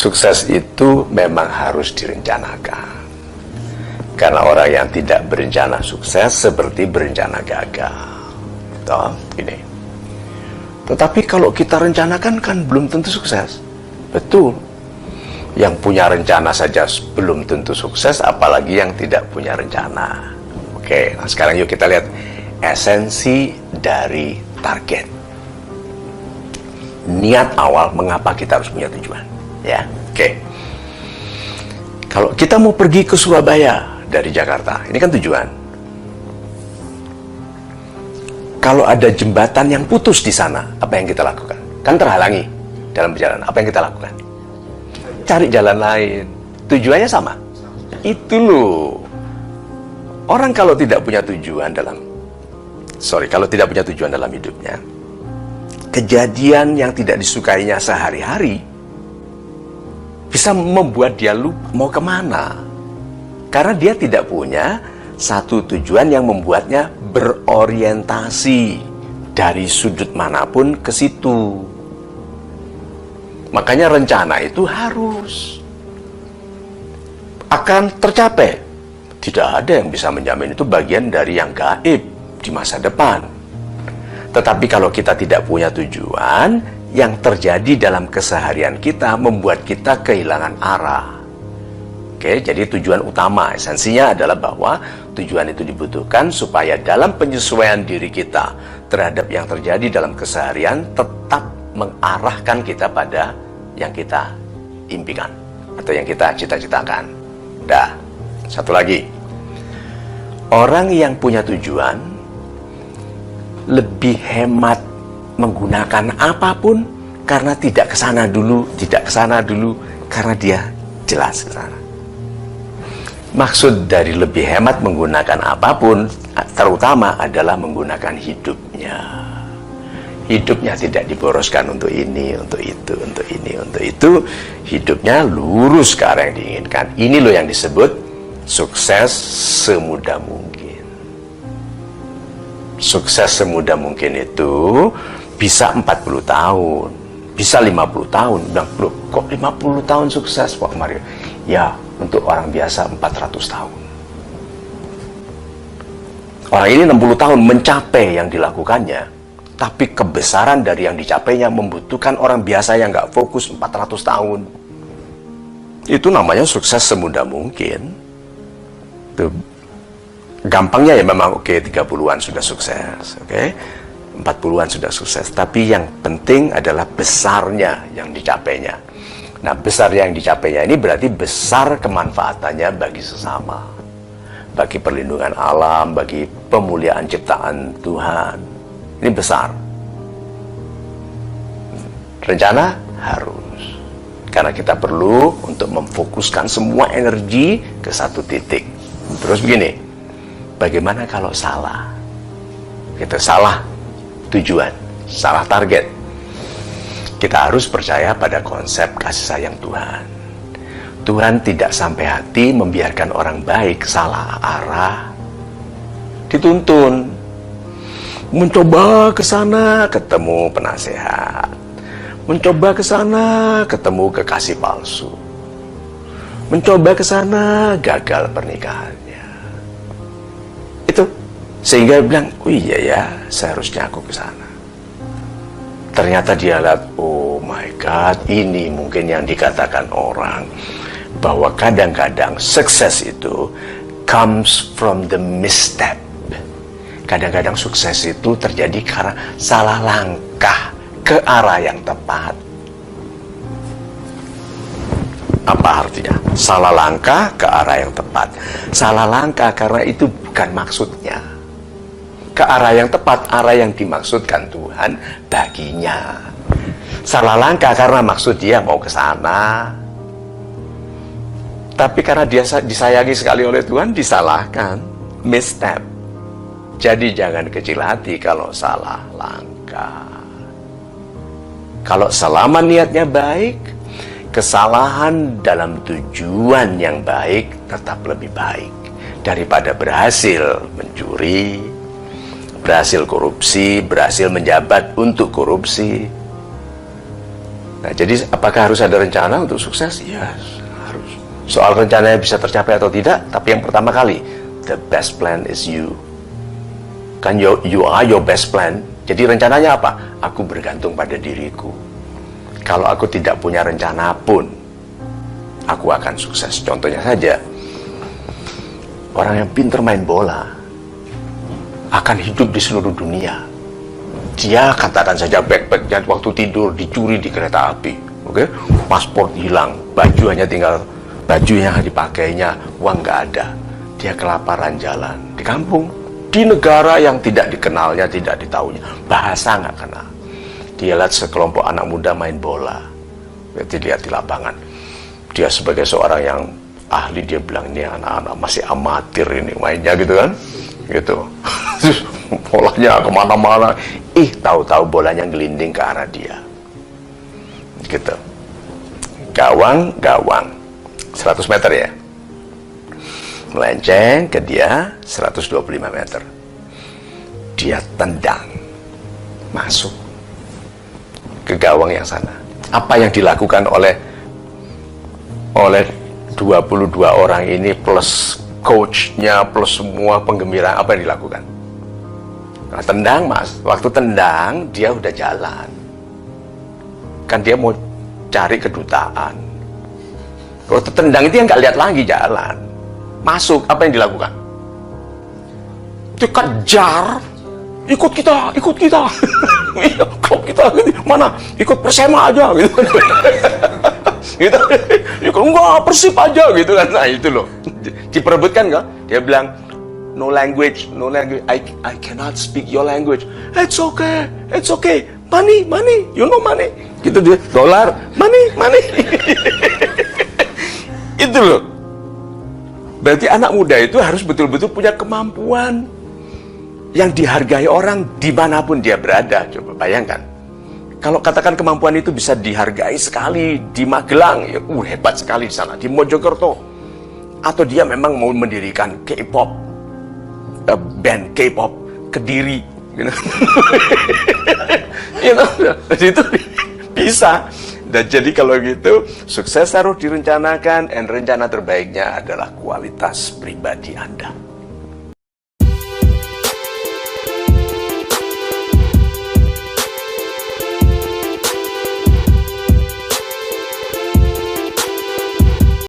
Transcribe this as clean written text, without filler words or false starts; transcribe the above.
Sukses itu memang harus direncanakan. Karena orang yang tidak berencana sukses seperti berencana gagal. Toh, ini. Tetapi kalau kita rencanakan kan belum tentu sukses. Betul. Yang punya rencana saja belum tentu sukses, apalagi yang tidak punya rencana. Oke, nah sekarang yuk kita lihat esensi dari target. Niat awal mengapa kita harus punya tujuan. Ya, oke. Kalau kita mau pergi ke Surabaya dari Jakarta, ini kan tujuan. Kalau ada jembatan yang putus di sana, apa yang kita lakukan? Kan terhalangi dalam perjalanan. Apa yang kita lakukan? Cari jalan lain. Tujuannya sama. Itu loh. Orang kalau tidak punya tujuan kalau tidak punya tujuan dalam hidupnya, kejadian yang tidak disukainya sehari-hari bisa membuat dia lupa mau kemana. Karena dia tidak punya satu tujuan yang membuatnya berorientasi dari sudut manapun ke situ. Makanya rencana itu harus akan tercapai. Tidak ada yang bisa menjamin, itu bagian dari yang gaib di masa depan. Tetapi kalau kita tidak punya tujuan, yang terjadi dalam keseharian kita membuat kita kehilangan arah. Oke, jadi tujuan utama, esensinya adalah bahwa tujuan itu dibutuhkan supaya dalam penyesuaian diri kita terhadap yang terjadi dalam keseharian tetap mengarahkan kita pada yang kita impikan atau yang kita cita-citakan. Dah, satu lagi. Orang yang punya tujuan lebih hemat menggunakan apapun karena tidak ke sana dulu karena dia jelas ke sana. Maksud dari lebih hemat menggunakan apapun terutama adalah menggunakan hidupnya. Hidupnya tidak diboroskan untuk ini, untuk itu, untuk ini, untuk itu. Hidupnya lurus ke arah yang diinginkan. Ini loh yang disebut sukses semudah mungkin. Sukses semudah mungkin itu bisa 40 tahun, bisa 50 tahun. Bilang, loh, kok 50 tahun sukses Pak Mario? Ya, untuk orang biasa 400 tahun. Orang ini 60 tahun mencapai yang dilakukannya. Tapi kebesaran dari yang dicapainya membutuhkan orang biasa yang nggak fokus 400 tahun. Itu namanya sukses semudah mungkin. Tuh. Gampangnya ya memang oke, 30-an sudah sukses, oke, 40-an sudah sukses. Tapi yang penting adalah besarnya yang dicapainya. Nah, besar yang dicapainya ini berarti besar kemanfaatannya bagi sesama, bagi perlindungan alam, bagi pemuliaan ciptaan Tuhan. Ini besar. Rencana harus. Karena kita perlu untuk memfokuskan semua energi ke satu titik. Terus begini, bagaimana kalau salah? Kita salah tujuan, salah target. Kita harus percaya pada konsep kasih sayang Tuhan. Tuhan tidak sampai hati membiarkan orang baik salah arah, dituntun. Mencoba ke sana ketemu penasehat, mencoba ke sana ketemu kekasih palsu, mencoba ke sana gagal pernikahannya. Itu sehingga bilang, oh iya ya, seharusnya aku ke sana. Ternyata dia lihat, oh my God, ini mungkin yang dikatakan orang bahwa kadang-kadang sukses itu comes from the misstep. Kadang-kadang sukses itu terjadi karena salah langkah ke arah yang tepat. Apa artinya? Salah langkah ke arah yang tepat. Salah langkah karena itu bukan maksudnya. Ke arah yang tepat, arah yang dimaksudkan Tuhan baginya. Salah langkah karena maksud dia mau ke sana. Tapi karena dia disayangi sekali oleh Tuhan, disalahkan. Misstep. Jadi jangan kecil hati kalau salah langkah. Kalau selama niatnya baik, kesalahan dalam tujuan yang baik tetap lebih baik daripada berhasil mencuri, berhasil korupsi, berhasil menjabat untuk korupsi. Nah, jadi apakah harus ada rencana untuk sukses? Ya, harus. Soal rencananya bisa tercapai atau tidak, tapi yang pertama kali, the best plan is you. Kan you are your best plan. Jadi rencananya apa? Aku bergantung pada diriku. Kalau aku tidak punya rencana pun, aku akan sukses. Contohnya saja, orang yang pintar main bola akan hidup di seluruh dunia. Dia katakan saja backpacknya waktu tidur dicuri di kereta api, oke? Paspor hilang, baju hanya tinggal bajunya dipakainya, uang nggak ada. Dia kelaparan jalan di kampung, di negara yang tidak dikenalnya, tidak ditahunya, bahasa nggak kenal. Dia lihat sekelompok anak muda main bola, dilihat di lapangan. Dia sebagai seorang yang ahli, dia bilang ini anak-anak masih amatir ini mainnya gitu kan, gitu. Bolanya kemana-mana, tahu-tahu bolanya gelinding ke arah dia, gitu. Gawang 100 meter ya, melenceng ke dia 125 meter. Dia tendang masuk ke gawang yang sana. Apa yang dilakukan oleh 22 orang ini plus coachnya plus semua penggembira, apa yang dilakukan? Nah, tendang mas, waktu tendang dia udah jalan, kan dia mau cari kedutaan. Waktu tendang itu yang nggak lihat lagi, jalan masuk. Apa yang dilakukan? Dikejar, ikut kita klub kita mana, ikut Persema aja gitu. Gitu, enggak, Persib aja gitu kan. Nah itu loh, diperebutkan kan. Dia bilang no language, I cannot speak your language. It's okay, money, you know money, gitu dia, dolar, money. Itu loh. Berarti anak muda itu harus betul-betul punya kemampuan yang dihargai orang dimanapun dia berada. Coba bayangkan, kalau katakan kemampuan itu bisa dihargai sekali di Magelang, ya hebat sekali di sana, di Mojokerto, atau dia memang mau mendirikan K-pop, band K-pop Kediri, gitu. Itu bisa. Dan jadi kalau gitu, sukses harus direncanakan, dan rencana terbaiknya adalah kualitas pribadi Anda.